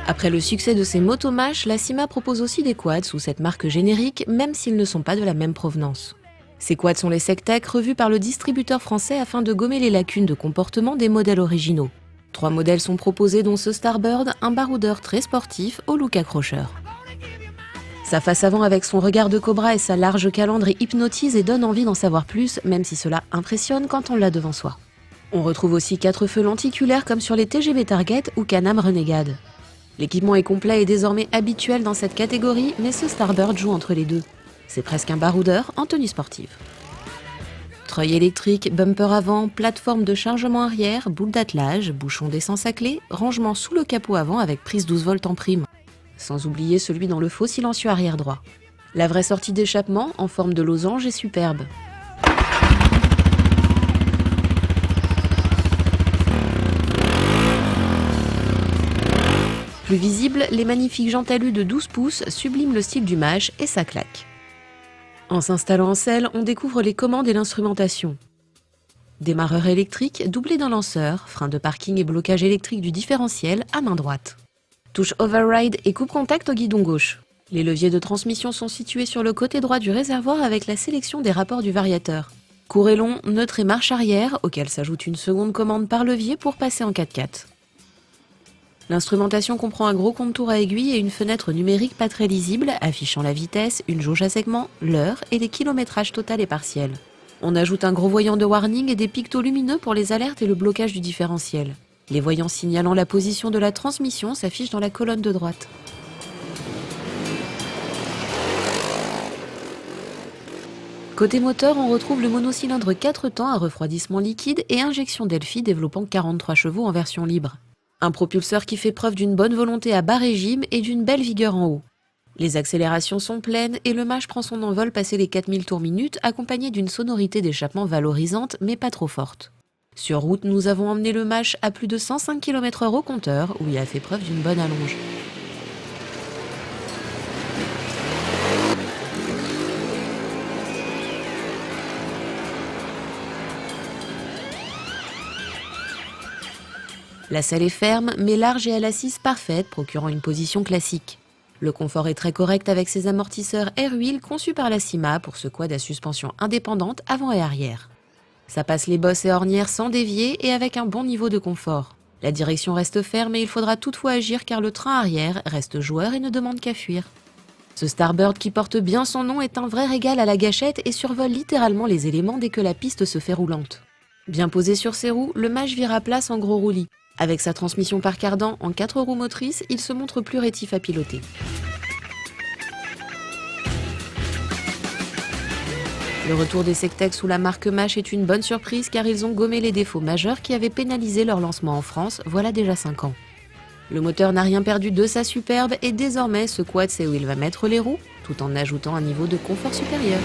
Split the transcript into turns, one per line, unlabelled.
Après le succès de ses motos MASH, la Syma propose aussi des quads sous cette marque générique, même s'ils ne sont pas de la même provenance. Ces quads sont les SecTech revus par le distributeur français afin de gommer les lacunes de comportement des modèles originaux. 3 modèles sont proposés dont ce Starbird, un baroudeur très sportif au look accrocheur. Sa face avant avec son regard de cobra et sa large calandre hypnotise et donne envie d'en savoir plus, même si cela impressionne quand on l'a devant soi. On retrouve aussi 4 feux lenticulaires comme sur les TGV Target ou Can-Am Renegade. L'équipement est complet et désormais habituel dans cette catégorie, mais ce Starbird joue entre les deux. C'est presque un baroudeur en tenue sportive. Treuil électrique, bumper avant, plateforme de chargement arrière, boule d'attelage, bouchon d'essence à clé, rangement sous le capot avant avec prise 12 volts en prime. Sans oublier celui dans le faux silencieux arrière droit. La vraie sortie d'échappement, en forme de losange, est superbe. Plus visible, les magnifiques jantes alu de 12 pouces subliment le style du MASH et sa claque. En s'installant en selle, on découvre les commandes et l'instrumentation. Démarreur électrique doublé d'un lanceur, frein de parking et blocage électrique du différentiel à main droite. Touche override et coupe-contact au guidon gauche. Les leviers de transmission sont situés sur le côté droit du réservoir avec la sélection des rapports du variateur. Court et long, neutre et marche arrière, auquel s'ajoute une seconde commande par levier pour passer en 4x4. L'instrumentation comprend un gros compte-tours à aiguille et une fenêtre numérique pas très lisible, affichant la vitesse, une jauge à segments, l'heure et les kilométrages total et partiel. On ajoute un gros voyant de warning et des pictos lumineux pour les alertes et le blocage du différentiel. Les voyants signalant la position de la transmission s'affichent dans la colonne de droite. Côté moteur, on retrouve le monocylindre 4 temps à refroidissement liquide et injection Delphi développant 43 chevaux en version libre. Un propulseur qui fait preuve d'une bonne volonté à bas régime et d'une belle vigueur en haut. Les accélérations sont pleines et le MASH prend son envol passé les 4000 tours minute accompagné d'une sonorité d'échappement valorisante mais pas trop forte. Sur route, nous avons emmené le MASH à plus de 105 km/h au compteur où il a fait preuve d'une bonne allonge. La selle est ferme, mais large et à l'assise parfaite, procurant une position classique. Le confort est très correct avec ses amortisseurs air-wheel conçus par la Syma pour ce quad à suspension indépendante avant et arrière. Ça passe les bosses et ornières sans dévier et avec un bon niveau de confort. La direction reste ferme et il faudra toutefois agir car le train arrière reste joueur et ne demande qu'à fuir. Ce Starbird qui porte bien son nom est un vrai régal à la gâchette et survole littéralement les éléments dès que la piste se fait roulante. Bien posé sur ses roues, le MASH vire à place en gros roulis. Avec sa transmission par cardan en 4 roues motrices, il se montre plus rétif à piloter. Le retour des SecTech sous la marque MASH est une bonne surprise car ils ont gommé les défauts majeurs qui avaient pénalisé leur lancement en France, voilà déjà 5 ans. Le moteur n'a rien perdu de sa superbe et désormais ce quad sait où il va mettre les roues, tout en ajoutant un niveau de confort supérieur.